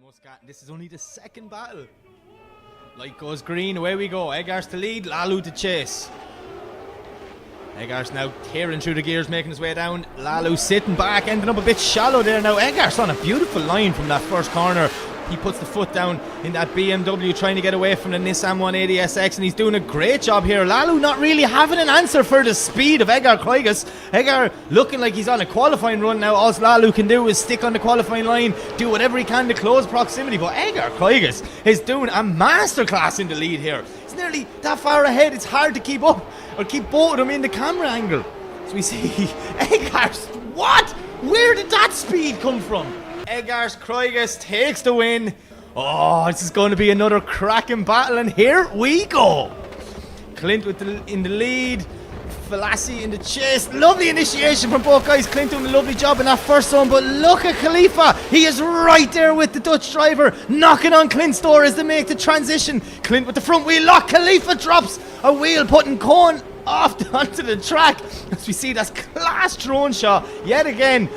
Muscat. This is only the second battle. Light goes green, away we go. Egar's to lead, Lalu to chase. Egar's now tearing through the gears, making his way down. Lalu sitting back, ending up a bit shallow there now. Egar's on a beautiful line from that first corner. He puts the foot down in that BMW, trying to get away from the Nissan 180SX, and he's doing a great job here. Lalu not really having an answer for the speed of Egar Kroigas. Egar looking like he's on a qualifying run now. All Lalu can do is stick on the qualifying line, do whatever he can to close proximity, but Egar Kroigas is doing a masterclass in the lead here. He's nearly that far ahead, it's hard to keep up, or keep both of them in the camera angle. So we see Egar's, what? Where did that speed come from? Egar's Kroigas takes the win. Oh, this is going to be another cracking battle, and here we go. Clint in the lead, Falassi in the chase. Lovely initiation from both guys. Clint doing a lovely job in that first zone, but look at Khalifa. He is right there with the Dutch driver, knocking on Clint's door as they make the transition. Clint with the front wheel lock. Khalifa drops a wheel, putting Cohn off onto the track. As we see, that's class drone shot yet again.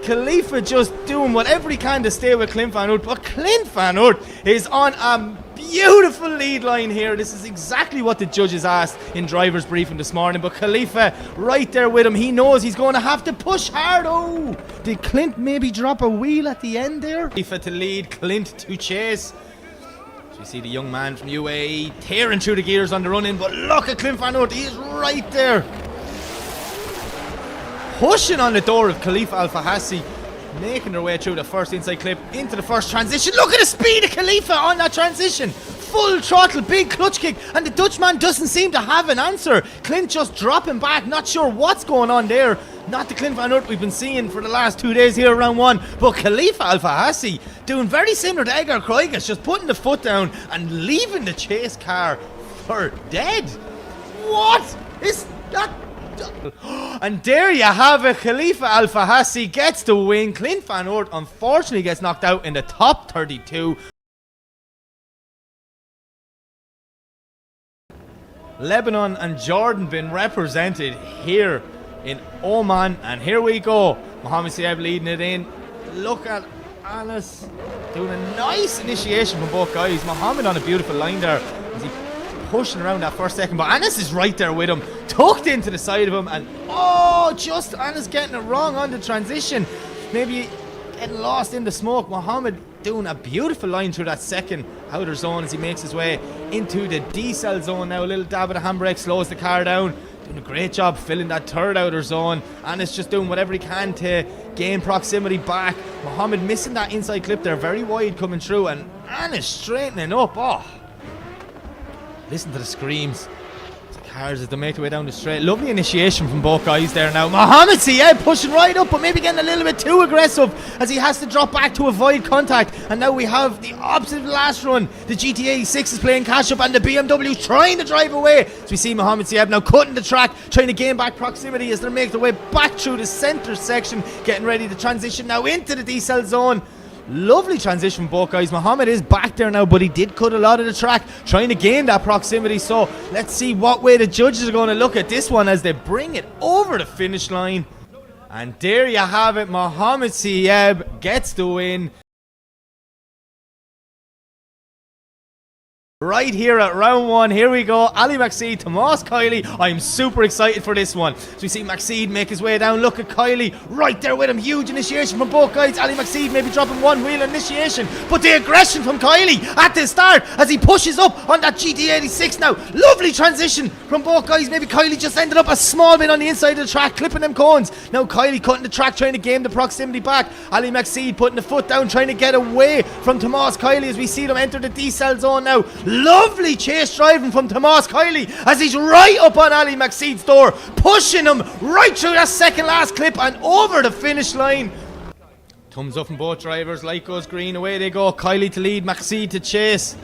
Khalifa just doing whatever he can to stay with Clint Van Oort, but Clint Van Oort is on a beautiful lead line here. This is exactly what the judges asked in driver's briefing this morning, but Khalifa right there with him. He knows he's going to have to push hard. Oh, did Clint maybe drop a wheel at the end there? Khalifa to lead, Clint to chase. So you see the young man from UAE tearing through the gears on the run-in, but look at Clint Van Oort. He is right there, pushing on the door of Khalifa Al Fahassi, making their way through the first inside clip into the first transition. Look at the speed of Khalifa on that transition. Full throttle, big clutch kick, and the Dutchman doesn't seem to have an answer. Clint just dropping back, not sure what's going on there. Not the Clint Van Oort we've been seeing for the last 2 days here around one, but Khalifa Al Fahassi doing very similar to Egar Kroigas, just putting the foot down and leaving the chase car for dead. What is that? And there you have it. Khalifa Al Fahassi gets the win. Clint Van Oort unfortunately gets knocked out in the top 32. Lebanon and Jordan been represented here in Oman, and here we go. Mohammed Sieb leading it in. Look at Anas doing a nice initiation from both guys. Mohammed on a beautiful line there as he pushing around that first second, but Anas is right there with him, tucked into the side of him, and oh, just Anas getting it wrong on the transition, maybe getting lost in the smoke. Mohammed doing a beautiful line through that second outer zone as he makes his way into the D-cell zone now. A little dab of the handbrake slows the car down, doing a great job filling that third outer zone. Anas just doing whatever he can to gain proximity back. Mohammed missing that inside clip there, very wide coming through, and Anas straightening up. Oh, listen to the screams. The cars as they make their way down the straight. Lovely initiation from both guys there now. Mohammed Sieb pushing right up, but maybe getting a little bit too aggressive as he has to drop back to avoid contact. And now we have the opposite of the last run. The GT86 is playing catch up, and the BMW trying to drive away. So we see Mohammed Sieb now cutting the track, trying to gain back proximity as they make their way back through the centre section, getting ready to transition now into the D-cell zone. Lovely transition from both guys. Mohammed is back there now, but he did cut a lot of the track, trying to gain that proximity. So let's see what way the judges are going to look at this one as they bring it over the finish line. And there you have it. Mohammed Sieb gets the win. Right here at round one, here we go. Ali Maxid, Tomas Kiley. I'm super excited for this one. So we see Maxid make his way down. Look at Kiley right there with him. Huge initiation from both guys. Ali Maxid maybe dropping one wheel initiation, but the aggression from Kiley at the start as he pushes up on that GT86 now. Lovely transition from both guys. Maybe Kiley just ended up a small bit on the inside of the track, clipping them cones. Now Kiley cutting the track, trying to gain the proximity back. Ali Maxid putting the foot down, trying to get away from Tomas Kiley as we see them enter the D-cell zone now. Lovely chase driving from Tomas Kiley as he's right up on Ali Maxid's door, pushing him right through that second last clip and over the finish line. Thumbs up from both drivers. Light goes green, away they go. Kiley to lead, Maxid to chase.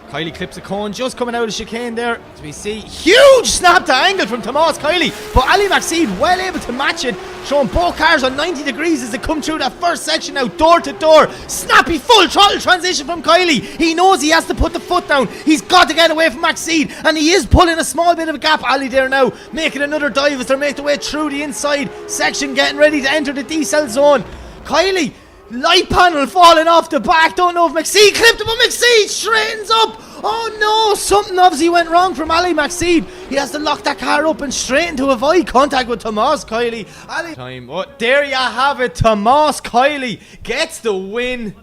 Kiley clips a cone just coming out of the chicane there. As we see, huge snap to angle from Tomas Kiley, but Ali Maxid well able to match it, showing both cars on 90 degrees as they come through that first section now, door to door. Snappy full throttle transition from Kiley. He knows he has to put the foot down. He's got to get away from Maxid, and he is pulling a small bit of a gap. Ali there now making another dive as they make their way through the inside section, getting ready to enter the D-cell zone. Kiley Light panel falling off the back. Don't know if McSeed clipped him, but McSeed straightens up. Oh no, something obviously went wrong from Ali McSeed. He has to lock that car up and straighten to avoid contact with Tomas Kiley. Ali time. Oh, there you have it. Tomas Kiley gets the win.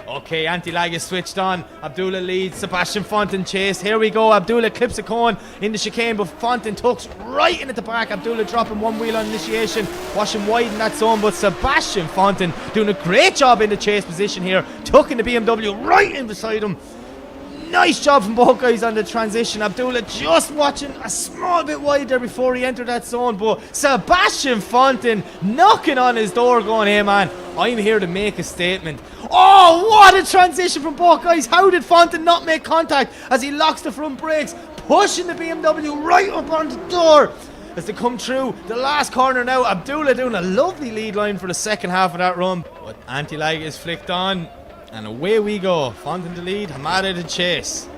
Okay, anti-lag is switched on. Abdullah leads, Sebastian Fontaine chase. Here we go. Abdullah clips a cone in the chicane, but Fontaine tucks right in at the back. Abdullah dropping one wheel on initiation, washing wide in that zone, but Sebastian Fontaine doing a great job in the chase position here, tucking the BMW right in beside him. Nice job from both guys on the transition. Abdullah just watching a small bit wide there before he entered that zone, but Sebastian Fontaine knocking on his door going, hey man, I'm here to make a statement. Oh, what a transition from both guys. How did Fontaine not make contact as he locks the front brakes, pushing the BMW right up on the door as they come through the last corner now. Abdullah doing a lovely lead line for the second half of that run, but anti-lag is flicked on. And away we go. Fontaine to lead, Hamada to chase.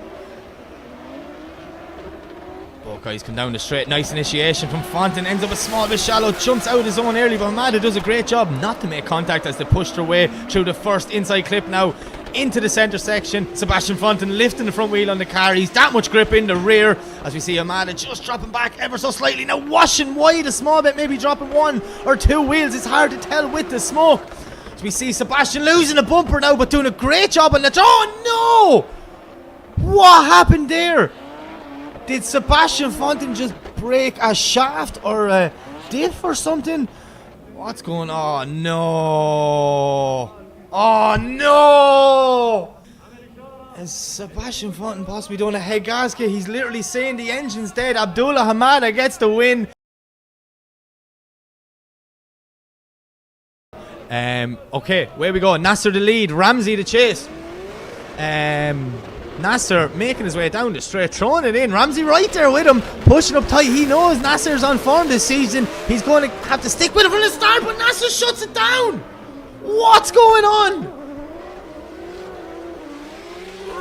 Both guys come down the straight. Nice initiation from Fontaine. Ends up a small bit shallow. Jumps out of his zone early. But Hamada does a great job not to make contact as they push their way through the first inside clip now into the centre section. Sebastian Fontaine lifting the front wheel on the car. He's that much grip in the rear as we see Hamada just dropping back ever so slightly. Now washing wide a small bit. Maybe dropping one or two wheels. It's hard to tell with the smoke. We see Sebastian losing a bumper now, but doing a great job on the... Oh no! What happened there? Did Sebastian Fontaine just break a shaft or a diff or something? What's going on? No! Oh no! Is Sebastian Fontaine possibly doing a head gasket? He's literally saying the engine's dead. Abdullah Hamada gets the win. Okay, where we go. Nasser the lead, Ramsey the chase. Nasser making his way down the straight, throwing it in. Ramsey right there with him, pushing up tight. He knows Nasser's on form this season. He's going to have to stick with it from the start, but Nasser shuts it down. What's going on?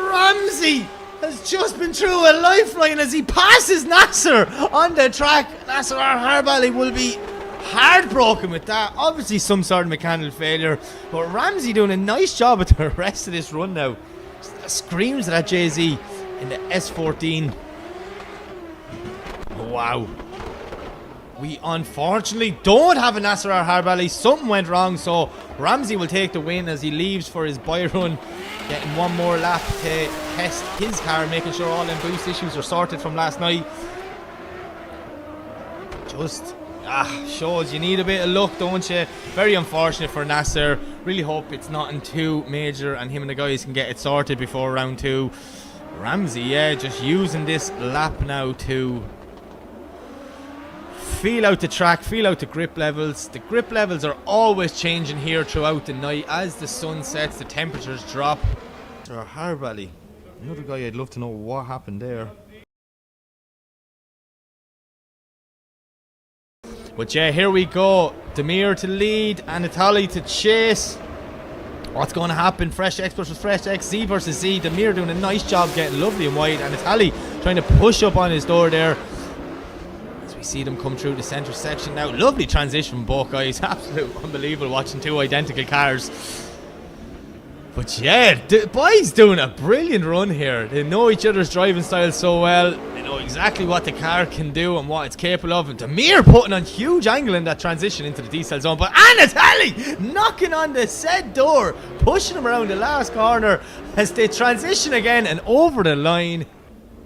Ramsey has just been through a lifeline as he passes Nasser on the track. Nasser Harbali will be heartbroken with that. Obviously some sort of mechanical failure, but Ramsey doing a nice job at the rest of this run now. Screams at that JZ in the S14. Wow. We unfortunately don't have a Nasser Harbali. Something went wrong, so Ramsey will take the win as he leaves for his buy run, getting one more lap to test his car, making sure all them boost issues are sorted from last night. Just shows you need a bit of luck, don't you? Very unfortunate for Nasser. Really hope it's nothing too major and him and the guys can get it sorted before round two. Ramsey, yeah, just using this lap now to feel out the track, feel out the grip levels. The grip levels are always changing here throughout the night. As the sun sets, the temperatures drop. Harbali, another guy I'd love to know what happened there. But yeah, here we go. Demir to lead and Italy to chase. What's going to happen? Fresh X versus Fresh X, Z versus Z. Demir doing a nice job getting lovely and wide, and Italy trying to push up on his door there. As we see them come through the centre section now. Lovely transition from both guys. Absolute unbelievable watching two identical cars. But yeah, the boys doing a brilliant run here. They know each other's driving styles so well. They know exactly what the car can do and what it's capable of. And Demir putting on huge angle in that transition into the diesel zone. But Anatoly knocking on the said door, pushing him around the last corner as they transition again and over the line.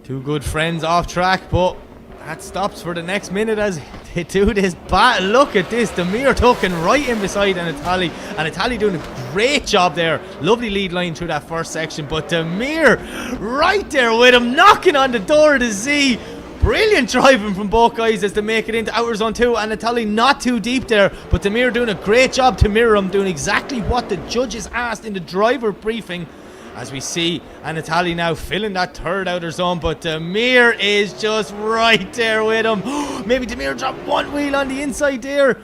Two good friends off track, but that stops for the next minute as they do this battle. Look at this, Demir tucking right in beside Anatoly, and Anatoly doing a great job there. Lovely lead line through that first section, but Demir right there with him, knocking on the door of the Z. Brilliant driving from both guys as they make it into outer zone 2, and Anatoly not too deep there, but Demir doing a great job to mirror him, doing exactly what the judges asked in the driver briefing. As we see Anatoly now filling that third outer zone, but Demir is just right there with him. Maybe Demir dropped one wheel on the inside there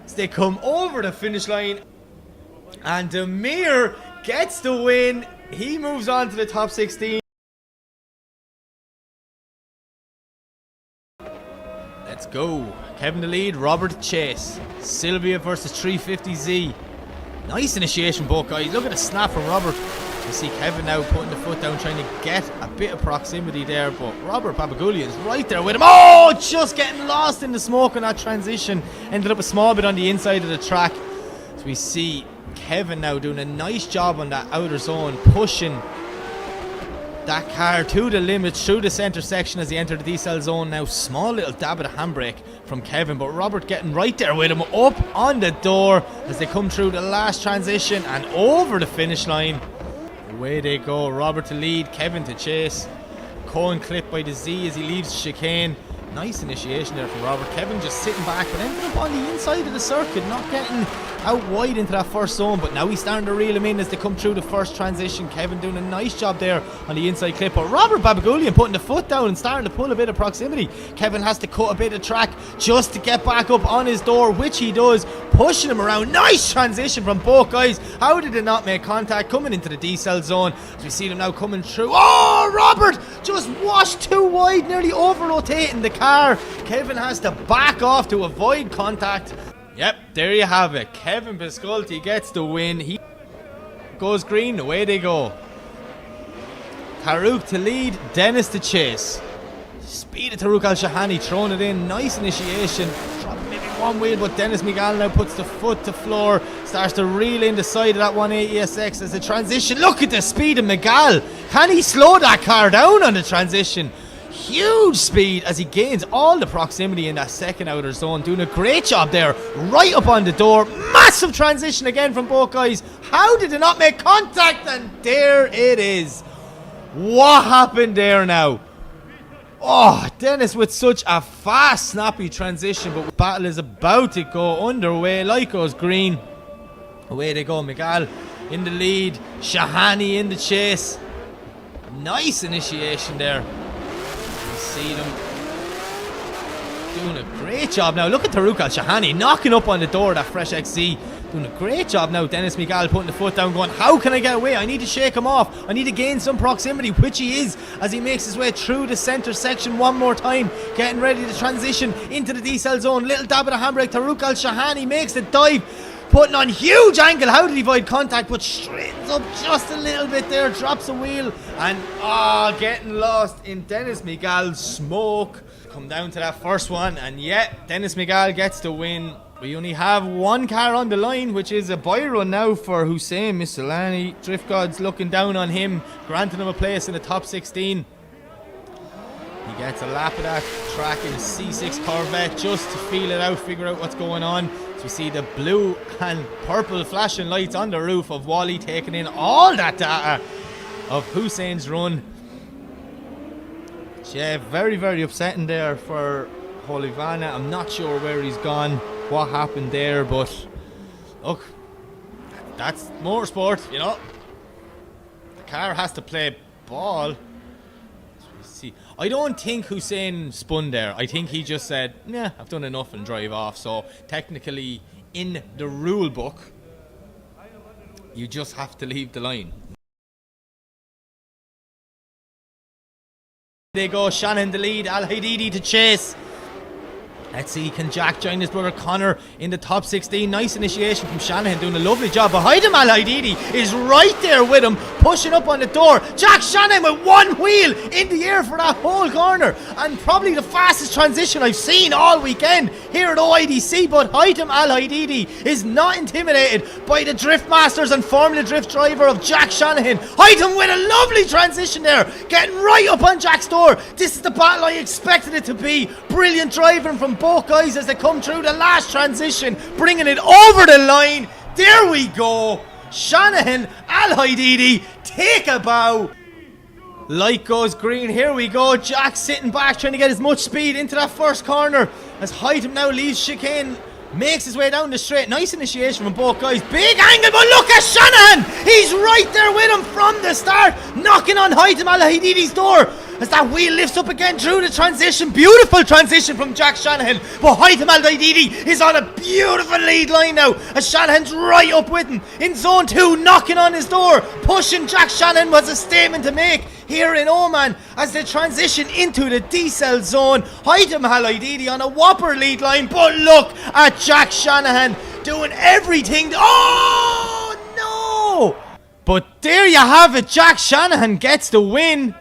as they come over the finish line. And Demir gets the win. He moves on to the top 16. Let's go. Kevin the lead, Robert the chase. Sylvia versus 350Z. Nice initiation, both guys. Look at the snap from Robert. You see Kevin now putting the foot down, trying to get a bit of proximity there, but Robert Babagulian's right there with him. Oh, just getting lost in the smoke on that transition. Ended up a small bit on the inside of the track. So we see Kevin now doing a nice job on that outer zone, pushing that car to the limits through the centre section as he entered the decel zone. Now small little dab of the handbrake from Kevin, but Robert getting right there with him, up on the door as they come through the last transition and over the finish line. Away they go. Robert to lead, Kevin to chase. Cohen clipped by the Z as he leaves the chicane. Nice initiation there from Robert. Kevin just sitting back, but ended up on the inside of the circuit, not getting out wide into that first zone, but now he's starting to reel him in as they come through the first transition. Kevin doing a nice job there on the inside clip, but Robert Babagulian putting the foot down and starting to pull a bit of proximity. Kevin has to cut a bit of track just to get back up on his door, which he does, pushing him around. Nice transition from both guys. How did it not make contact coming into the decel zone as we see them now coming through? Oh, Robert just washed too wide, nearly over rotating the car. Kevin has to back off to avoid contact. Yep, there you have it. Kevin Pisculti gets the win. He goes green. Away they go. Tarouk to lead, Dennis to chase. Speed of Tarouk Al-Shahani, throwing it in. Nice initiation. Dropping maybe one wheel, but Dennis Miguel now puts the foot to floor. Starts to reel in the side of that 180SX as a transition. Look at the speed of Miguel. Can he slow that car down on the transition? Huge speed as he gains all the proximity in that second outer zone. Doing a great job there, right up on the door. Massive transition again from both guys. How did it not make contact? And there it is. What happened there now? Oh, Dennis with such a fast, snappy transition, but the battle is about to go underway. Like goes green. Away they go. Miguel in the lead. Shahani in the chase. Nice initiation there. See them doing a great job now. Look at Tarouk Al-Shahani knocking up on the door of that fresh XC. Doing a great job now. Dennis Miguel putting the foot down, going, how can I get away? I need to shake him off. I need to gain some proximity, which he is as he makes his way through the centre section one more time, getting ready to transition into the decel zone. Little dab of the handbrake. Tarouk Al-Shahani makes the dive, putting on huge angle. How did he avoid contact? But straightens up just a little bit there, drops a wheel, and getting lost in Dennis Miguel's smoke. Come down to that first one, and yet Dennis Miguel gets the win. We only have one car on the line, which is a buy run now for Hussein Misselani. Drift Gods looking down on him, granting him a place in the top 16. He gets a lap of that track in a C6 Corvette just to feel it out, figure out what's going on. So we see the blue and purple flashing lights on the roof of Wally, taking in all that data of Hussein's run. Yeah, very, very upsetting there for Holivana. I'm not sure where he's gone, what happened there, but look, that's motorsport, you know. The car has to play ball. I don't think Hussein spun there. I think he just said, nah, I've done enough and drive off. So technically in the rule book, you just have to leave the line. They go, Shanahan the lead, Al-Haididi to chase. Let's see, can Jack join his brother Connor in the top 16? Nice initiation from Shanahan, doing a lovely job. Behind him, Al-Haididi is right there with him, pushing up on the door. Jack Shanahan with one wheel in the air for that whole corner. And probably the fastest transition I've seen all weekend here at OIDC. But Haitham Al-Haididi is not intimidated by the drift masters and Formula Drift driver of Jack Shanahan. Haitham with a lovely transition there, getting right up on Jack's door. This is the battle I expected it to be. Brilliant driving from both guys as they come through the last transition, bringing it over the line. There we go. Shanahan, Al-Haididi, take a bow. Light goes green. Here we go. Jack sitting back, trying to get as much speed into that first corner as Haitham now leaves chicane, makes his way down the straight. Nice initiation from both guys. Big angle, but look at Shanahan. He's right there with him from the start, knocking on Haitham Al-Haididi's door. as that wheel lifts up again through the transition. Beautiful transition from Jack Shanahan, but OIDC is on a beautiful lead line now as Shanahan's right up with him in zone 2, knocking on his door. Pushing Jack Shanahan was a statement to make here in Oman as they transition into the D-cell zone. OIDC on a whopper lead line, but look at Jack Shanahan doing everything. Oh no! But there you have it, Jack Shanahan gets the win.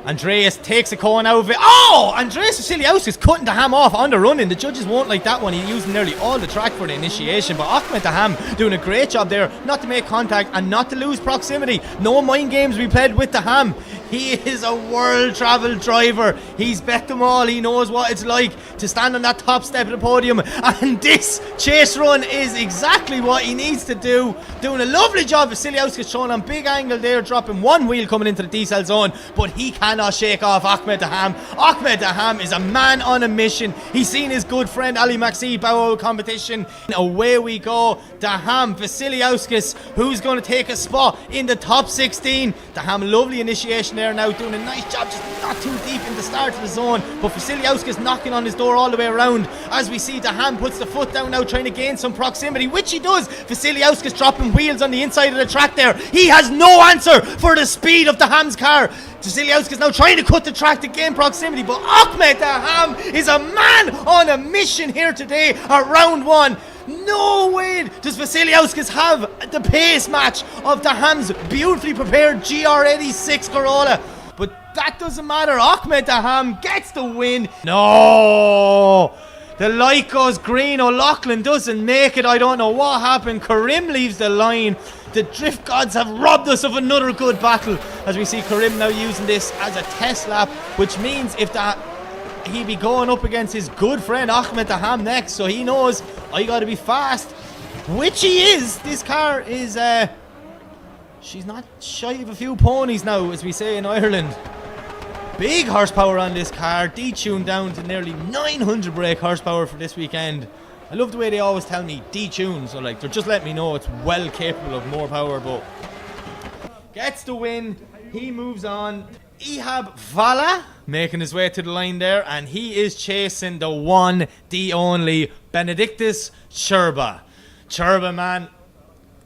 Andreas takes a cone out of it. Oh! Andreas Vasiliauskas cutting Daham off on the run-in. The judges won't like that one. He's using nearly all the track for the initiation. But Ahmed Daham doing a great job there not to make contact and not to lose proximity. No mind games we played with Daham. He is a world-travel driver. He's bet them all. He knows what it's like to stand on that top step of the podium. And this chase run is exactly what he needs to do. Doing a lovely job. Vasiliauskas showing on big angle there, dropping one wheel coming into the D-cell zone. But he cannot shake off Ahmed Daham. Ahmed Daham is a man on a mission. He's seen his good friend Ali Maxi bow out competition. Away we go. Daham, Vasiliauskas, who's going to take a spot in the top 16. Daham, lovely initiation there now, doing a nice job, just not too deep in the start of the zone. But Vasiliauskas knocking on his door all the way around as we see Daham puts the foot down now, trying to gain some proximity, which he does. Vasiliauskas dropping wheels on the inside of the track there. He has no answer for the speed of Daham's car. Vasiliauskas now trying to cut the track to gain proximity, but Ahmed Daham is a man on a mission here today at round 1. No way does Vasiliauskas have the pace match of Daham's beautifully prepared GR86 Corolla. But that doesn't matter. Ahmed Daham gets the win. No! The light goes green. O'Loughlin doesn't make it. I don't know what happened. Karim leaves the line. The drift gods have robbed us of another good battle as we see Karim now using this as a test lap, which means if that he'd be going up against his good friend Ahmed Daham next, so he knows I gotta be fast, which he is. This car is she's not shy of a few ponies now, as we say in Ireland. Big horsepower on this car, detuned down to nearly 900 brake horsepower for this weekend. I love the way they always tell me detune, so like they're just letting me know it's well capable of more power. But gets the win. He moves on. Ihab Vala making his way to the line there, and he is chasing the one, the only Benedictus Cherba. Cherba, man,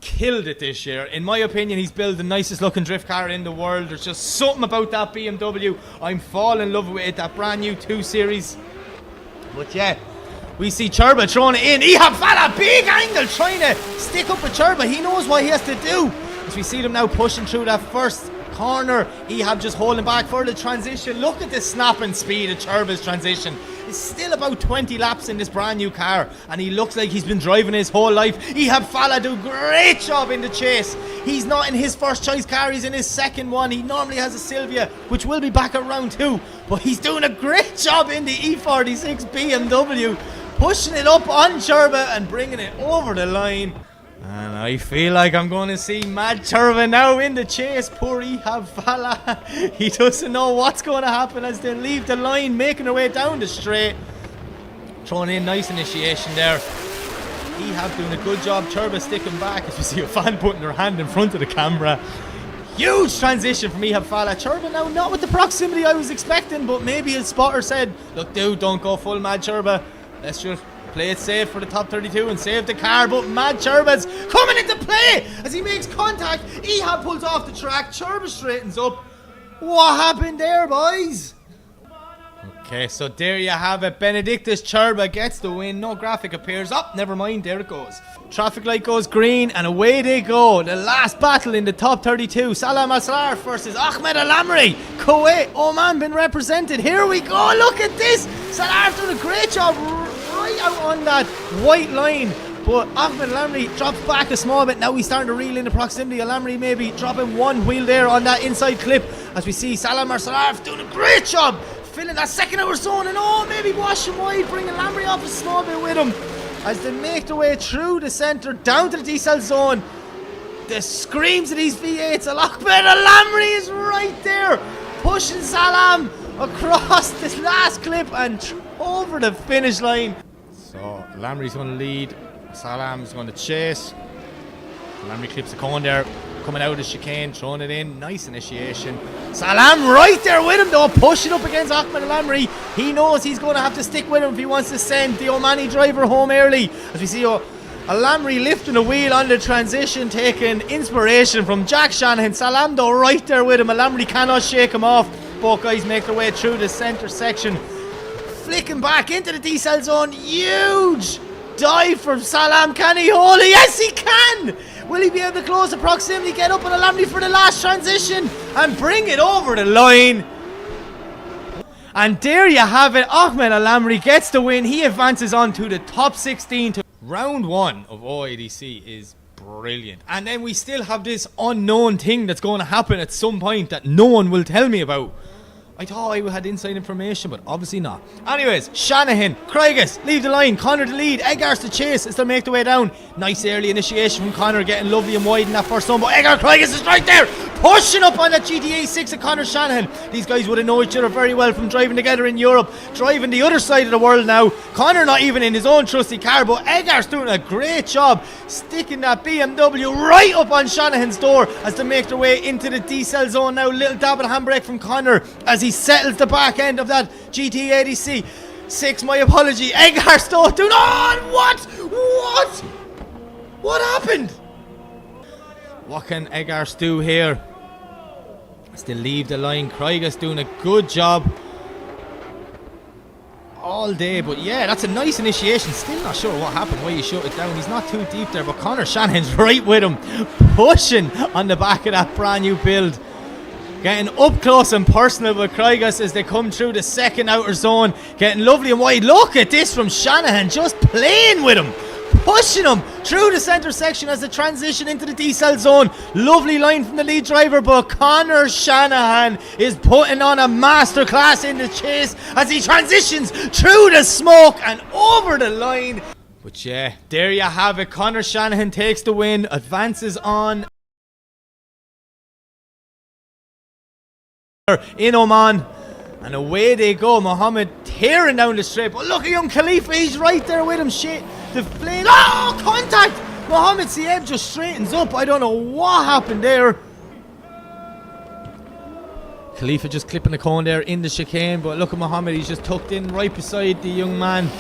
killed it this year. In my opinion, he's built the nicest looking drift car in the world. There's just something about that BMW. I'm falling in love with it, that brand new 2 Series. But yeah, we see Cherba throwing it in. Ihab Vala, big angle, trying to stick up with Cherba. He knows what he has to do. As we see them now pushing through that first corner, Ihab just holding back for the transition. Look at the snapping speed of Cherba's transition. It's still about 20 laps in this brand new car, and he looks like he's been driving his whole life. Ihab Vala do a great job in the chase. He's not in his first choice car, he's in his second one. He normally has a Silvia, which will be back at round 2, but he's doing a great job in the E46 BMW, pushing it up on Cherba and bringing it over the line. And I feel like I'm going to see Mad Cherba now in the chase. Poor Ihab Vala. He doesn't know what's going to happen as they leave the line, making their way down the straight. Throwing in nice initiation there. Ihab doing a good job. Cherba sticking back as we see a fan putting their hand in front of the camera. Huge transition from Ihab Vala. Cherba now not with the proximity I was expecting, but maybe his spotter said, look dude, don't go full Mad Cherba. Let's just play it safe for the top 32 and save the car. But Mad Cherba's coming into play as he makes contact. Ihab pulls off the track. Cherba straightens up. What happened there, boys? Okay, so there you have it. Benedictus Cherba gets the win. No graphic appears. Oh, never mind. There it goes. Traffic light goes green and away they go. The last battle in the top 32. Salam Asrar versus Ahmed Al-Amri. Kuwait, Oman been represented. Here we go. Look at this. Salar's done a great job right out on that white line, but Ahmed Al-Amri drops back a small bit. Now he's starting to reel in the proximity. Al-Amri maybe dropping one wheel there on that inside clip as we see Salam Arsalaf doing a great job filling that second hour zone, and maybe washing wide, bringing Al-Amri off a small bit with him as they make their way through the centre down to the D-cell zone. The screams of these V8s. Ahmed Al-Amri is right there pushing Salam across this last clip and over the finish line. So Al-Amri's going to lead, Salam's going to chase. Lamry clips the cone there, coming out of the chicane, throwing it in, nice initiation. Salam right there with him though, pushing up against Ahmed Lamry. He knows he's going to have to stick with him if he wants to send the Omani driver home early. As we see Lamry lifting a wheel on the transition, taking inspiration from Jack Shanahan. Salam though right there with him. Lamry cannot shake him off. Both guys make their way through the centre section, flicking back into the decel zone. Huge dive from Salam. Can he hold it? Yes, he can. Will he be able to close the proximity, get up on Lamry for the last transition and bring it over the line? And there you have it. Ahmed Lamry gets the win. He advances on to the top 16. Round 1 of OIDC is brilliant. And then we still have this unknown thing that's going to happen at some point that no one will tell me about. I thought I had inside information, but obviously not. Anyways, Shanahan, Craigus leave the line, Connor the lead, Eggars to chase as they make their way down. Nice early initiation from Connor, getting lovely and wide in that first one, but Eggar Craigus is right there, pushing up on that GTA 6 of Connor Shanahan. These guys would have known each other very well from driving together in Europe, driving the other side of the world now. Connor not even in his own trusty car, but Eggar's doing a great job sticking that BMW right up on Shanahan's door as they make their way into the decel zone now. Little dab of the handbrake from Connor as he settles the back end of that GT80 6. My apology. Eggar still doing on. What happened? What can Eggar do here? Still leave the line. Craigus doing a good job all day, but yeah, that's a nice initiation. Still not sure what happened, why he shut it down. He's not too deep there, but Connor Shanahan's right with him, pushing on the back of that brand new build. Getting up close and personal with Craigus as they come through the second outer zone. Getting lovely and wide. Look at this from Shanahan, just playing with him, pushing him through the centre section as they transition into the decel zone. Lovely line from the lead driver, but Connor Shanahan is putting on a masterclass in the chase as he transitions through the smoke and over the line. But yeah, there you have it. Connor Shanahan takes the win, advances on in Oman, and away they go. Mohammed tearing down the straight, but look at young Khalifa, he's right there with him. Shit, the flame, oh, contact! Mohammed Sieb just straightens up. I don't know what happened there. Khalifa just clipping the cone there in the chicane, but look at Mohammed, he's just tucked in right beside the young man.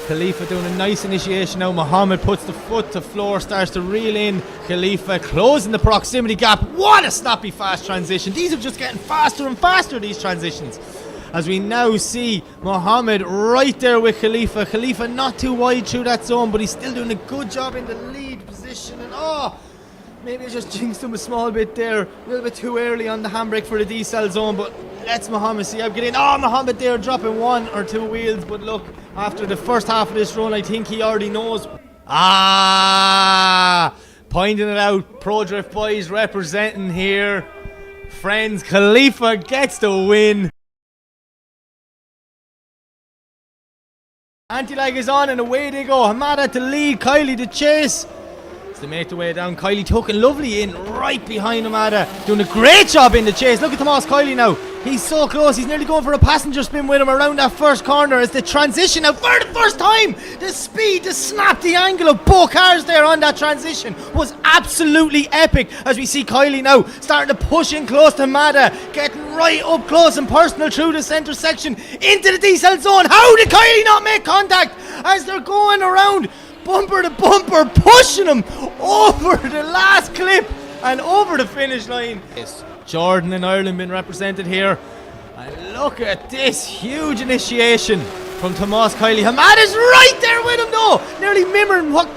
Khalifa doing a nice initiation now. Mohammed puts the foot to floor, starts to reel in. Khalifa closing the proximity gap. What a snappy fast transition. These are just getting faster and faster, these transitions. As we now see Mohammed right there with Khalifa. Khalifa not too wide through that zone, but he's still doing a good job in the lead position. And oh, maybe I just jinxed him a small bit there. A little bit too early on the handbrake for the decel zone, but let's Mohammed Siab get in. Oh, Mohammed there dropping 1 or 2 wheels, but look, after the first half of this run, I think he already knows. Pointing it out, Pro Drift boys representing here. Friends, Khalifa gets the win. Anti-lag is on and away they go. Hamada to lead, Kylie to chase. They make their way down. Kylie tucking lovely in right behind Hamada, doing a great job in the chase. Look at Tomas Kylie now. He's so close. He's nearly going for a passenger spin with him around that first corner as the transition now for the first time. The speed, the snap, the angle of both cars there on that transition was absolutely epic. As we see Kylie now starting to push in close to Hamada, getting right up close and personal through the centre section into the decel zone. How did Kylie not make contact as they're going around bumper to bumper, pushing him over the last clip and over the finish line? Yes, Jordan in Ireland been represented here, and look at this huge initiation from Tomas Kylie. Hamada's right there with him though, nearly mirroring what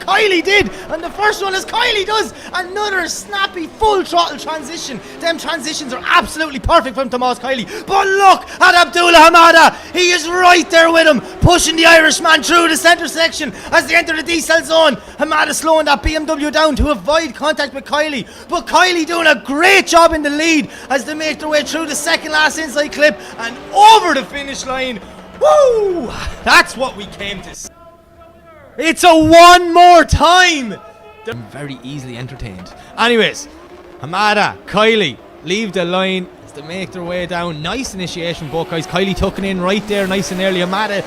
Kylie did on the first one, as Kylie does another snappy full throttle transition. Them transitions are absolutely perfect from Tomas Kylie, but look at Abdullah Hamada. He is right there with him, pushing the Irishman through the centre section as they enter the decel zone. Hamada slowing that BMW down to avoid contact with Kylie, but Kylie doing a great job in the lead as they make their way through the second last inside clip and over the finish line. Woo! That's what we came to see. It's a one more time. I'm very easily entertained. Anyways, Hamada, Kylie leave the line as they make their way down. Nice initiation from both guys. Kylie tucking in right there nice and early. Hamada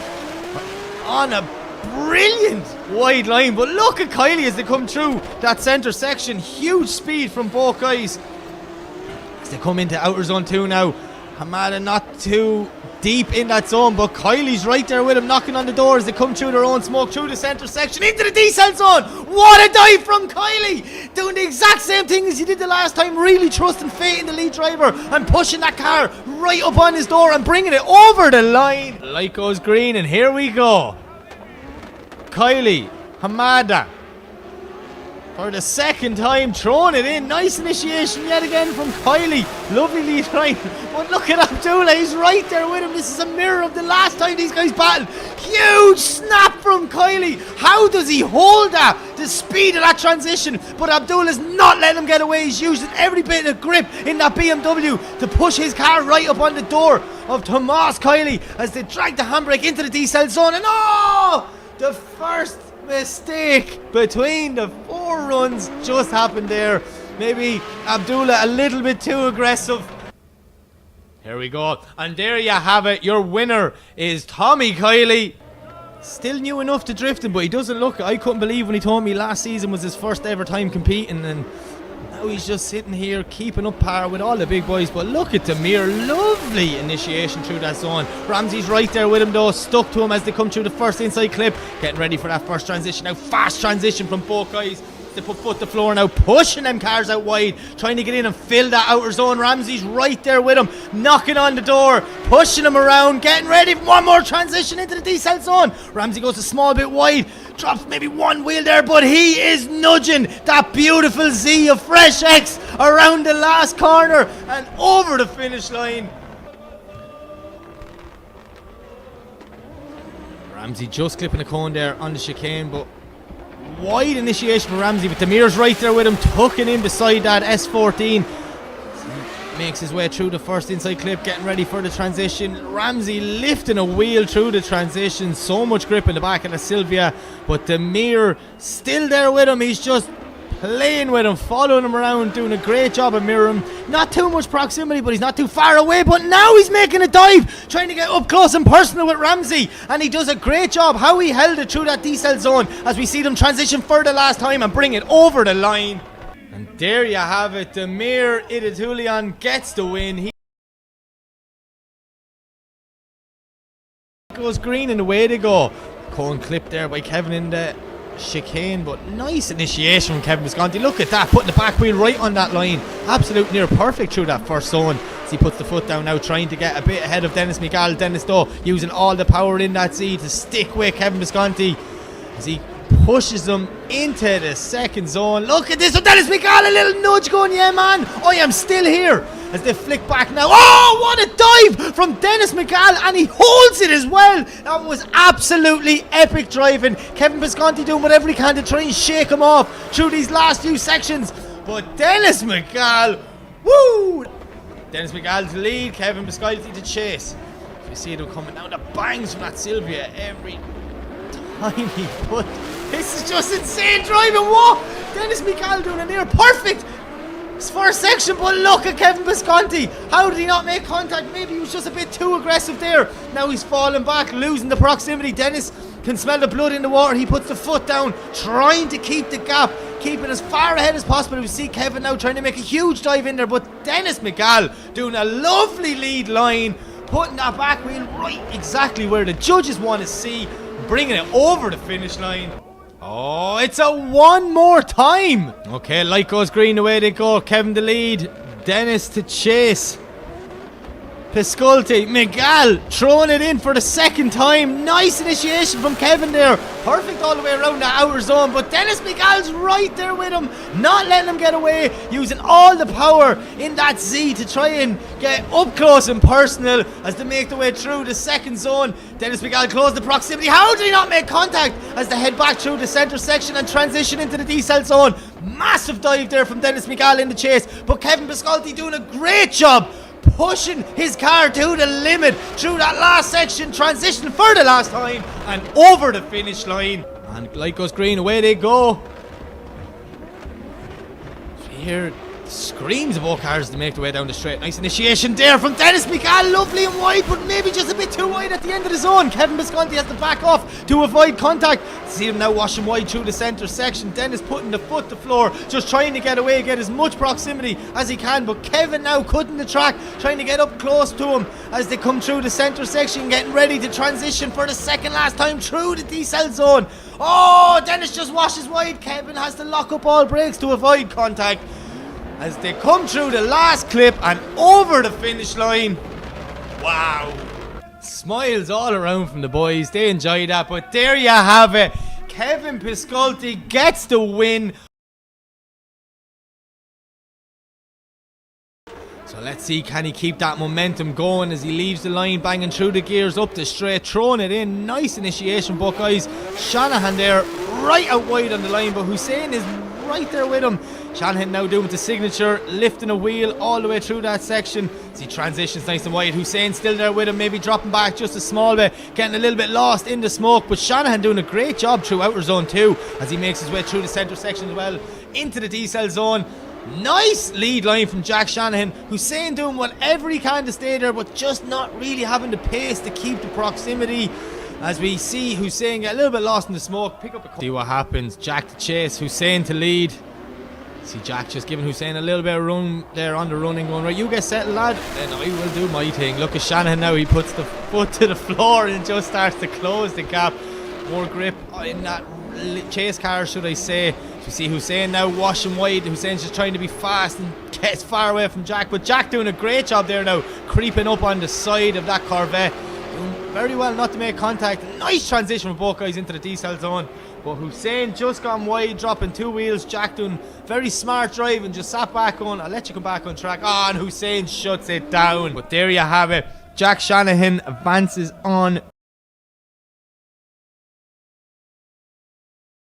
on a brilliant wide line, but look at Kylie as they come through that centre section. Huge speed from both guys as they come into outer zone 2 now. Ahmed not too deep in that zone, but Kylie's right there with him, knocking on the door as they come through their own smoke, through the centre section, into the decel zone. What a dive from Kylie, doing the exact same thing as he did the last time, really trusting fate in the lead driver and pushing that car right up on his door and bringing it over the line. Light goes green, and here we go. Kylie, Ahmed, for the second time, throwing it in. Nice initiation yet again from Kylie. Lovely lead line. But look at Abdullah, he's right there with him. This is a mirror of the last time these guys battled. Huge snap from Kylie. How does he hold that? The speed of that transition. But Abdullah's not letting him get away. He's using every bit of grip in that BMW to push his car right up on the door of Tomas Kylie as they drag the handbrake into the decel zone. And oh! The first mistake between the 4 runs just happened there. Maybe Abdullah a little bit too aggressive. Here we go, and there you have it. Your winner is Tommy Kylie. Still new enough to drifting, but he doesn't look, I couldn't believe when he told me last season was his first ever time competing, and now he's just sitting here keeping up par with all the big boys. But look at Demir, lovely initiation through that zone. Ramsey's right there with him though, stuck to him as they come through the first inside clip, getting ready for that first transition. Now fast transition from both guys. They put foot to floor now, pushing them cars out wide, trying to get in and fill that outer zone. Ramsey's right there with him, knocking on the door, pushing him around, getting ready for one more transition into the decel zone. Ramsey goes a small bit wide, drops maybe one wheel there, but he is nudging that beautiful Z of Fresh X around the last corner and over the finish line. Ramsey just clipping a cone there on the chicane, but wide initiation for Ramsey, but Demir's right there with him, tucking in beside that S14. Makes his way through the first inside clip, getting ready for the transition. Ramsey lifting a wheel through the transition, so much grip in the back of the Silvia, but Demir still there with him. He's just playing with him, following him around, doing a great job of mirroring. Not too much proximity, but he's not too far away. But now he's making a dive, trying to get up close and personal with Ramsey, and he does a great job how he held it through that decel zone as we see them transition further last time and bring it over the line. And there you have it, Demir Idatulian gets the win. He goes green and away they go. Cone clip there by Kevin in the chicane, but nice initiation from Kevin Visconti. Look at that, putting the back wheel right on that line. Absolute near perfect through that first zone as he puts the foot down now, trying to get a bit ahead of Dennis Miguel. Dennis though using all the power in that Z to stick with Kevin Visconti as he pushes them into the second zone. Look at this, so Dennis Miguel, a little nudge going, yeah man, I am still here, as they flick back now. Oh, what a dive from Dennis Miguel, and he holds it as well. That was absolutely epic driving. Kevin Visconti doing whatever he can to try and shake him off through these last few sections, but Dennis Miguel, woo! Dennis Miguel to lead, Kevin Visconti to chase. You see them coming down, the bangs from that Silvia every time he put. This is just insane driving. What? Dennis Miguel doing a near perfect first section, but look at Kevin Visconti. How did he not make contact? Maybe he was just a bit too aggressive there. Now he's falling back, losing the proximity. Dennis can smell the blood in the water. He puts the foot down, trying to keep the gap, keeping as far ahead as possible. We see Kevin now trying to make a huge dive in there, but Dennis Miguel doing a lovely lead line, putting that back wheel right exactly where the judges want to see, bringing it over the finish line. Oh, it's a one more time. Okay, light goes green, away they go. Kevin the lead, Dennis to chase. Pisculti, Miguel throwing it in for the second time. Nice initiation from Kevin there. Perfect all the way around the outer zone, but Dennis Miguel's right there with him, not letting him get away, using all the power in that Z to try and get up close and personal as they make their way through the second zone. Dennis Miguel closed the proximity. How did he not make contact as they head back through the centre section and transition into the decel zone? Massive dive there from Dennis Miguel in the chase, but Kevin Pisculti doing a great job pushing his car to the limit through that last section, transition for the last time and over the finish line. And light goes green, away they go. Here screams of all cars to make their way down the straight. Nice initiation there from Dennis Michael, lovely and wide, but maybe just a bit too wide at the end of the zone. Kevin Visconti has to back off to avoid contact. See him now washing wide through the centre section. Dennis putting the foot to floor, just trying to get away, get as much proximity as he can, but Kevin now cutting the track, trying to get up close to him as they come through the centre section, getting ready to transition for the second last time through the D-cell zone. Oh, Dennis just washes wide. Kevin has to lock up all brakes to avoid contact as they come through the last clip and over the finish line. Wow. Smiles all around from the boys. They enjoy that, but there you have it. Kevin Visconti gets the win. So let's see, can he keep that momentum going as he leaves the line, banging through the gears up the straight, throwing it in. Nice initiation, Buckeyes. Shanahan there, right out wide on the line, but Hussein is right there with him. Shanahan now doing the signature, lifting a wheel all the way through that section as he transitions nice and wide. Hussein still there with him, maybe dropping back just a small bit, getting a little bit lost in the smoke, but Shanahan doing a great job through outer zone 2 as he makes his way through the centre section as well into the D-cell zone. Nice lead line from Jack Shanahan. Hussein doing whatever he can to stay there, but just not really having the pace to keep the proximity as we see Hussein get a little bit lost in the smoke, pick up a see what happens. Jack to chase, Hussein to lead. See Jack just giving Hussein a little bit of room there on the running, going, right, you get settled, lad, then I will do my thing. Look at Shanahan now, he puts the foot to the floor and just starts to close the gap. More grip in that chase car, should I say. So we see Hussein now washing wide. Hussein's just trying to be fast and gets far away from Jack, but Jack doing a great job there now, creeping up on the side of that Corvette. Doing very well not to make contact. Nice transition from both guys into the D-cell zone, but Hussein just gone wide, dropping 2 wheels. Jack doing very smart drive and just sat back on. I'll let you come back on track. Oh, and Hussein shuts it down. But there you have it. Jack Shanahan advances on.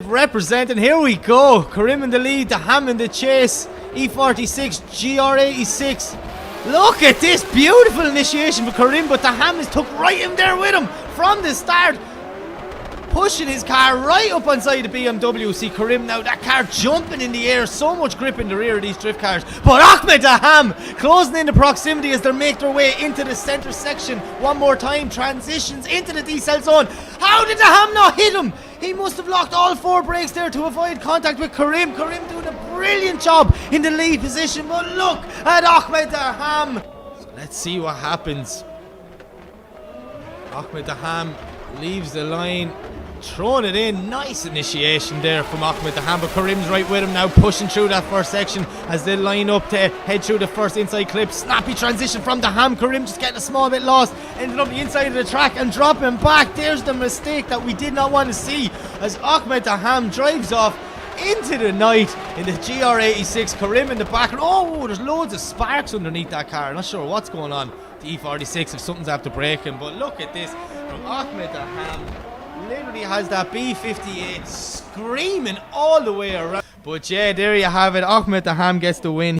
Representing, here we go. Karim in the lead, Daham in the chase. E46, GR86. Look at this beautiful initiation for Karim, but Daham is took right in there with him from the start, pushing his car right up inside the BMW. See Karim now, that car jumping in the air, so much grip in the rear of these drift cars. But Ahmed Daham closing in the proximity as they make their way into the centre section. One more time, transitions into the D-cell zone. How did Daham not hit him? He must have locked all 4 brakes there to avoid contact with Karim. Karim doing a brilliant job in the lead position, but look at Ahmed Daham. So let's see what happens. Ahmed Daham leaves the line, throwing it in. Nice initiation there from Ahmed Daham, but Karim's right with him now, pushing through that first section as they line up to head through the first inside clip. Snappy transition from Daham. Karim just getting a small bit lost, ended up the inside of the track and dropping back. There's the mistake that we did not want to see as Ahmed Daham drives off into the night in the GR86. Karim in the back. Oh, there's loads of sparks underneath that car. Not sure what's going on. The E46, if something's after braking, but look at this from Ahmed Daham. Literally has that B58 screaming all the way around. But yeah, there you have it. Ahmed Daham gets the win.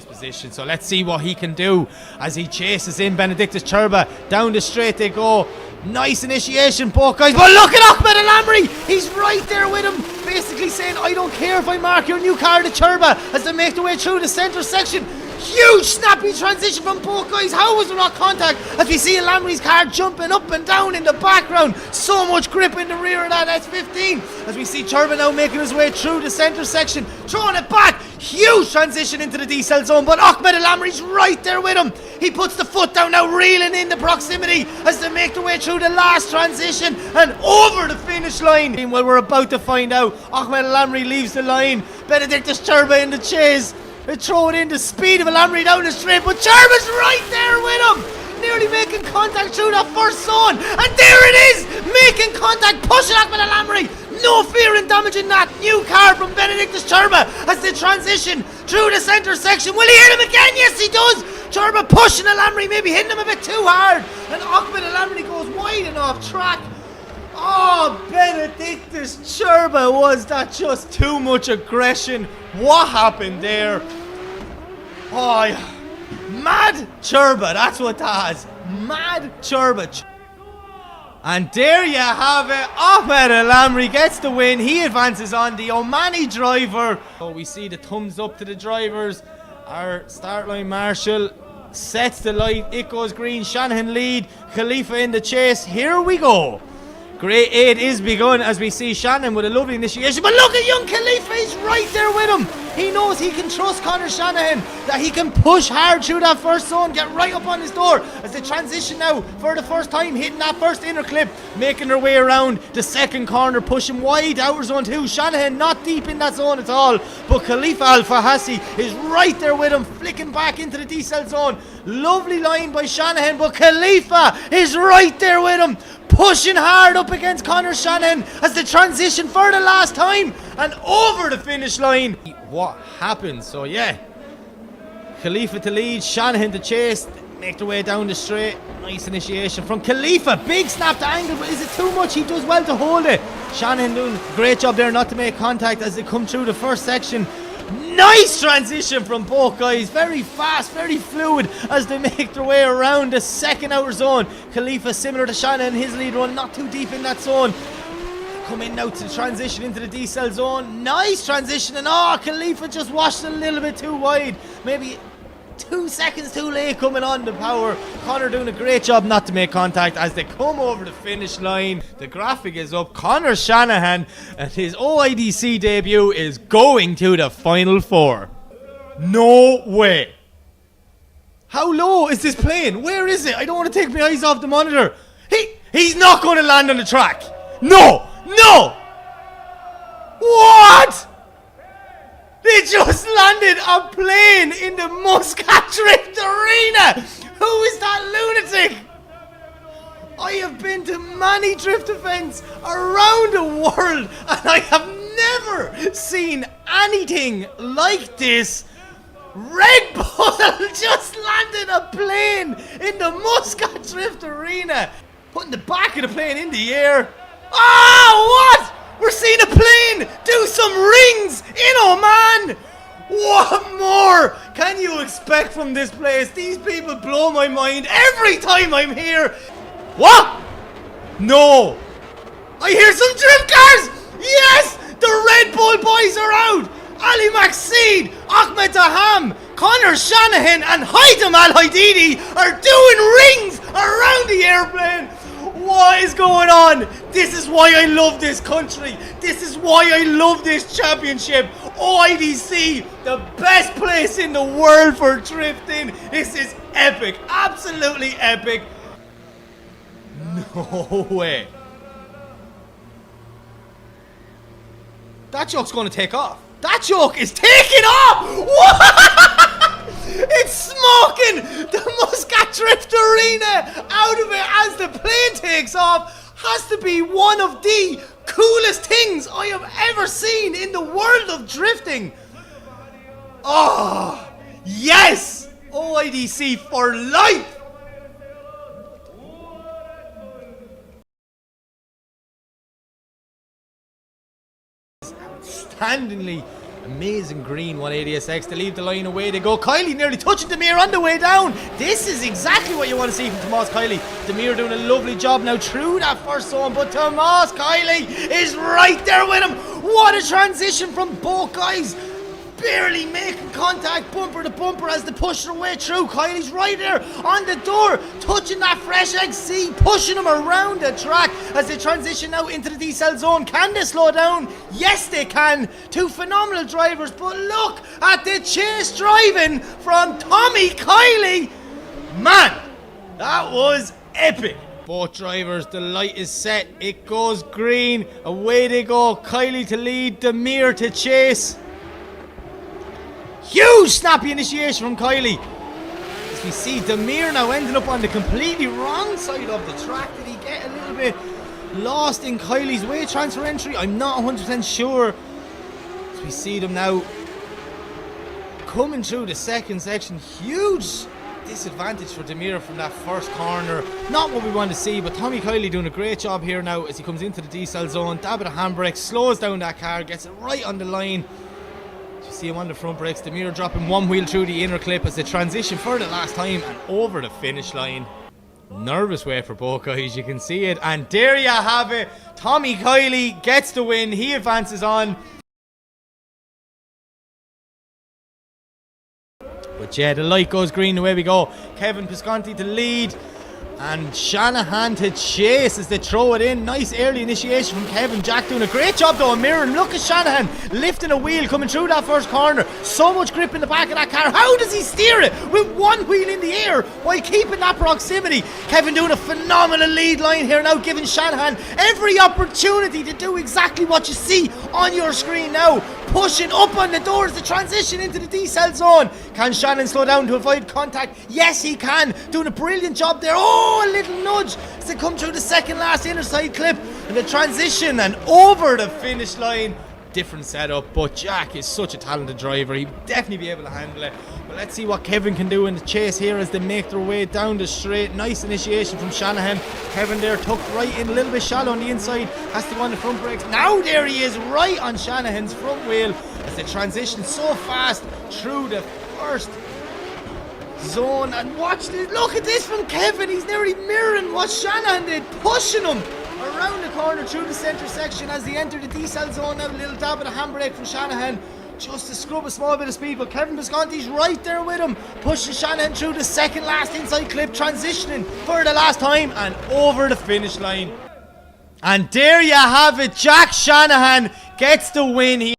Position. So let's see what he can do as he chases in Benedictus Turba. Down the straight they go. Nice initiation, both guys. But look at Ahmed Al-Amri. He's right there with him, basically saying, I don't care if I mark your new car to Turba, as they make their way through the centre section. Huge snappy transition from both guys. How was there not contact as we see Lamry's car jumping up and down in the background? So much grip in the rear of that S15 as we see Turba now making his way through the centre section, throwing it back. Huge transition into the D-cell zone, but Ahmed Al-Amri's right there with him. He puts the foot down now, reeling in the proximity as they make their way through the last transition and over the finish line. Well, we're about to find out. Ahmed Al-Amri leaves the line. Benedictus Turba in the chase. They throw it in the speed of Al-Amri down the straight, but Turba's right there with him, nearly making contact through that first zone, and there it is, making contact, pushing Ahmed Al-Amri. No fear in damaging that new car from Benedictus Turba as they transition through the centre section. Will he hit him again? Yes, he does. Turba pushing Al-Amri, maybe hitting him a bit too hard, and Ahmed Al-Amri goes wide and off track. Oh, Benedictus Turba, was that just too much aggression? What happened there? Oh, yeah. Mad Turba, that's what that is. Mad Turba. And there you have it. Ahmed Elamri gets the win. He advances on. The Omani driver. So we see the thumbs up to the drivers. Our start line marshal sets the light. It goes green. Shanahan lead. Khalifa in the chase. Here we go. Grade 8 is begun as we see Shanahan with a lovely initiation. But look at young Khalifa, he's right there with him. He knows he can trust Conor Shanahan, that he can push hard through that first zone, get right up on his door as they transition now for the first time, hitting that first inner clip, making their way around the second corner, pushing wide outer zone 2. Shanahan not deep in that zone at all, but Khalifa Al-Fahasi is right there with him, flicking back into the decel zone. Lovely line by Shanahan, but Khalifa is right there with him, pushing hard up against Conor Shanahan as they transition for the last time and over the finish line. What happened? So yeah, Khalifa to lead, Shanahan to chase, make their way down the straight. Nice initiation from Khalifa, big snap to angle, but is it too much? He does well to hold it. Shanahan doing a great job there not to make contact as they come through the first section. Nice transition from both guys, very fast, very fluid as they make their way around the second outer zone. Khalifa similar to Shanahan, his lead run, not too deep in that zone. Come in now to the transition into the decel zone. Nice transition, and Khalifa just washed a little bit too wide. Maybe 2 seconds too late coming on the power. Conor doing a great job not to make contact as they come over the finish line. The graphic is up. Conor Shanahan and his OIDC debut is going to the Final Four. No way. How low is this plane? Where is it? I don't want to take my eyes off the monitor. He's not going to land on the track. No! No! What? They just landed a plane in the Muscat Drift Arena! Who is that lunatic? I have been to many drift events around the world and I have never seen anything like this. Red Bull just landed a plane in the Muscat Drift Arena, putting the back of the plane in the air. What? We're seeing a plane do some rings in Oman. What more can you expect from this place? These people blow my mind every time I'm here. What? No. I hear some drift cars. Yes, the Red Bull boys are out. Ali Maxid, Ahmed Daham, Conor Shanahan and Haitham Al-Haididi are doing rings around the airplane. What is going on? This is why I love this country. This is why I love this championship. OIDC, the best place in the world for drifting. This is epic. Absolutely epic. No way. That joke's going to take off. That joke is taking off. What? It's smoking the Muscat Drift Arena out of it as the plane takes off. Has to be one of the coolest things I have ever seen in the world of drifting. Oh, yes! OIDC for life! Outstandingly amazing green 180SX to leave the line. Away they go. Kylie nearly touching Damir on the way down. This is exactly what you want to see from Tomas Kylie. Damir doing a lovely job now through that first zone, but Tomas Kylie is right there with him. What a transition from both guys. Barely making contact bumper to bumper as they push their way through. Kylie's right there on the door, touching that fresh XC, pushing him around the track as they transition now into the decel zone. Can they slow down? Yes, they can. Two phenomenal drivers, but look at the chase driving from Tommy Kylie. Man, that was epic. Both drivers, the light is set. It goes green. Away they go. Kylie to lead, Damir to chase. Huge snappy initiation from Kylie. As we see Damir now ending up on the completely wrong side of the track. Did he get a little bit lost in Kylie's way transfer entry? I'm not 100% sure. As we see them now coming through the second section. Huge disadvantage for Damir from that first corner. Not what we want to see, but Tommy Kylie doing a great job here now as he comes into the decel zone. Dab of the handbrake, slows down that car, gets it right on the line. See him on the front brakes. Damir dropping one wheel through the inner clip as they transition for the last time and over the finish line. Nervous way for both guys, you can see it. And there you have it. Tommy Kiley gets the win. He advances on. But yeah, the light goes green. Away we go. Kevin Pisconti to lead. And Shanahan to chase as they throw it in. Nice early initiation from Kevin. Jack doing a great job though, mirroring. Look at Shanahan lifting a wheel coming through that first corner. So much grip in the back of that car. How does he steer it with one wheel in the air while keeping that proximity? Kevin doing a phenomenal lead line here now, giving Shanahan every opportunity to do exactly what you see on your screen now. Pushing up on the doors, the transition into the decel zone. Can Shannon slow down to avoid contact? Yes, he can. Doing a brilliant job there. Oh, a little nudge as they come through the second last inner side clip. And the transition and over the finish line. Different setup, but Jack is such a talented driver. He'll definitely be able to handle it. But let's see what Kevin can do in the chase here as they make their way down the straight. Nice initiation from Shanahan. Kevin there tucked right in, a little bit shallow on the inside. Has to go on the front brakes. Now there he is, right on Shanahan's front wheel as they transition so fast through the first zone. And watch this, look at this from Kevin. He's nearly mirroring what Shanahan did, pushing him around the corner through the centre section as they enter the decel zone. Now a little dab of the handbrake from Shanahan just to scrub a small bit of speed, but Kevin Visconti's right there with him, pushing Shanahan through the second last inside clip, transitioning for the last time and over the finish line. And there you have it, Jack Shanahan gets the win here.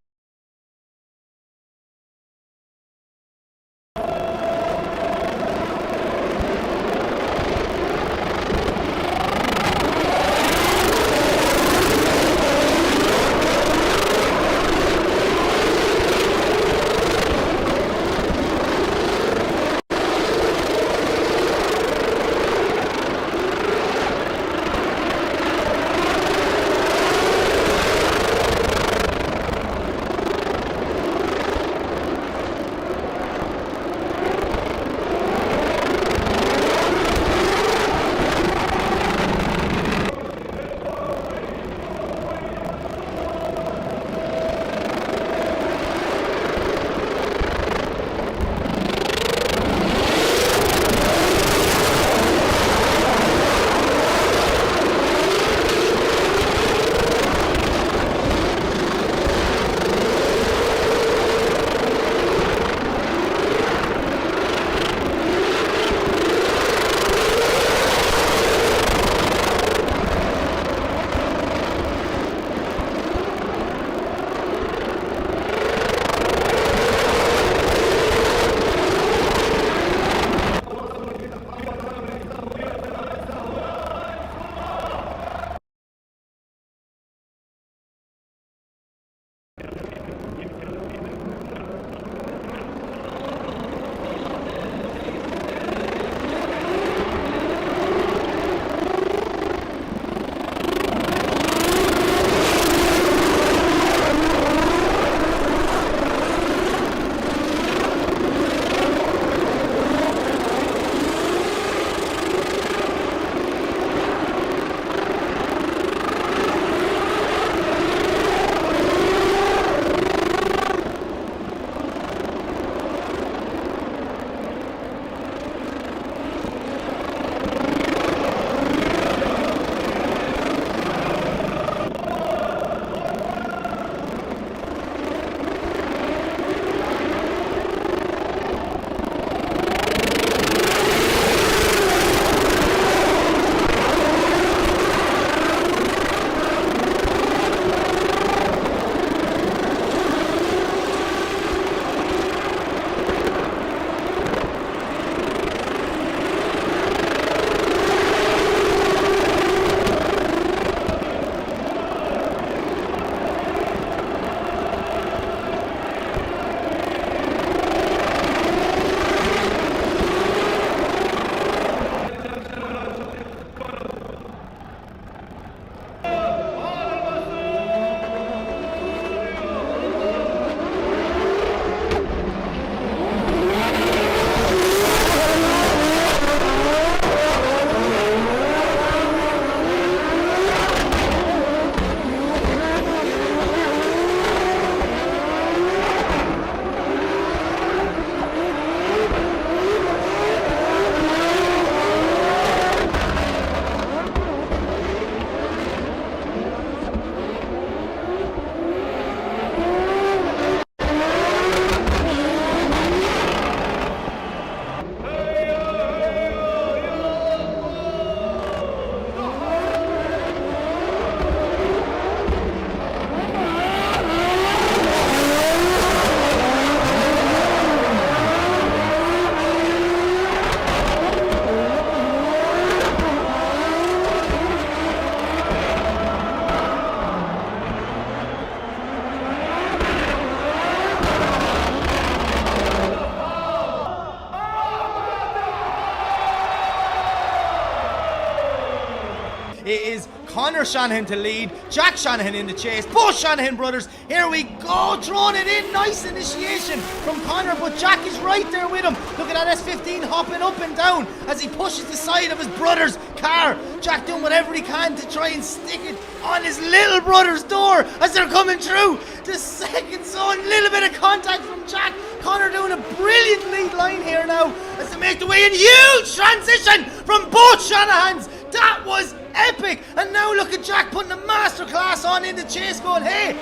Conor Shanahan to lead, Jack Shanahan in the chase, both Shanahan brothers. Here we go, throwing it in, nice initiation from Conor, but Jack is right there with him. Look at that S15 hopping up and down as he pushes the side of his brother's car. Jack doing whatever he can to try and stick it on his little brother's door as they're coming through the second zone. Little bit of contact from Jack. Conor doing a brilliant lead line here now as they make the way in. Huge transition from both Shanahans. That was epic. And now look at Jack putting a masterclass on in the chase, going, hey,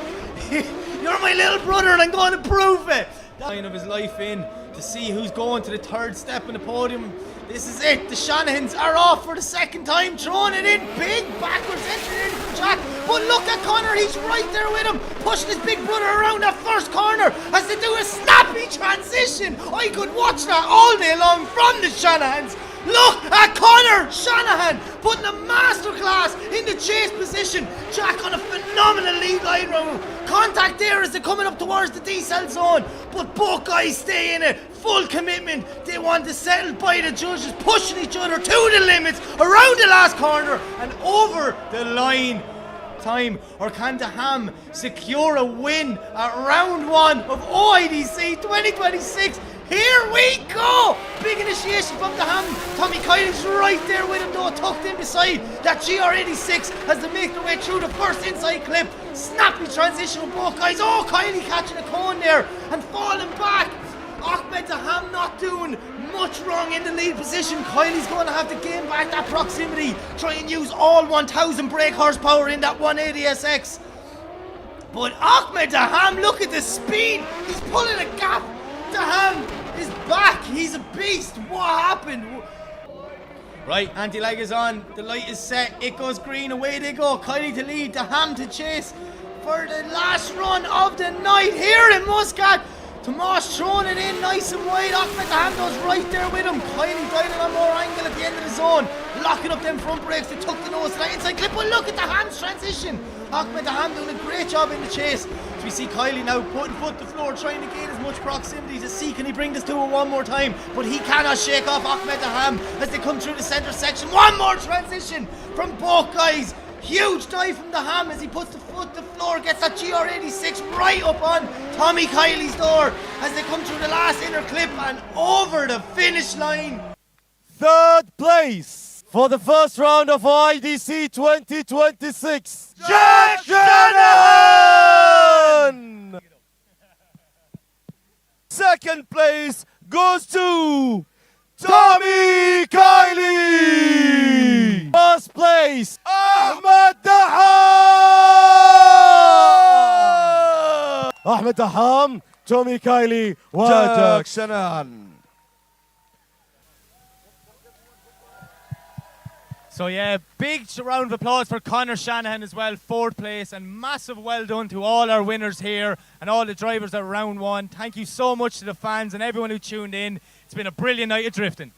you're my little brother and I'm going to prove it. The line of his life in to see who's going to the third step in the podium. This is it. The Shanahans are off for the second time, throwing it in big backwards entry in from Jack. But look at Conor, he's right there with him, pushing his big brother around that first corner as they do a snappy transition. I could watch that all day long from the Shanahans. Look at Conor Shanahan putting a masterclass in the chase position. Jack on a phenomenal lead line round. Contact there as they're coming up towards the decel zone, but both guys stay in it. Full commitment. They want to settle by the judges, pushing each other to the limits around the last corner and over the line. Time, or can Daham secure a win at round 1 of OIDC 2026? Here we go! Big initiation from Daham. Tommy Kiley's right there with him though, tucked in beside that GR86 as they make their way through the first inside clip. Snappy transition with both guys. Oh, Kiley catching a cone there and falling back. Ahmed Daham not doing much wrong in the lead position. Kiley's going to have to gain back that proximity, try and use all 1000 brake horsepower in that 180SX. But Ahmed Daham, look at the speed. He's pulling a gap. Daham is back. He's a beast. What happened? Right, anti-lag is on. The light is set. It goes green. Away they go. Kiley to lead. Daham to chase for the last run of the night here in Muscat. Tomas throwing it in nice and wide. Ahmed Daham goes right there with him. Kiley dialing on more angle at the end of the zone, locking up them front brakes. They took the nose to that inside clip. But look at Daham's transition. Ahmed Daham doing a great job in the chase. So we see Kiley now putting foot to floor, trying to gain as much proximity to see can he bring this to her one more time. But he cannot shake off Ahmed Daham as they come through the centre section. One more transition from both guys. Huge dive from Daham as he puts the foot to floor, gets that GR86 right up on Tommy Kiley's door as they come through the last inner clip and over the finish line. Third place for the first round of OIDC 2026, Jack Shanahan! Second place goes to Tommy Kiley! First place, Ahmed Daham! Ahmed Daham, Tommy Kiley, Jack Shanahan. So yeah, big round of applause for Conor Shanahan as well, 4th place, and massive well done to all our winners here and all the drivers at round 1. Thank you so much to the fans and everyone who tuned in. It's been a brilliant night of drifting.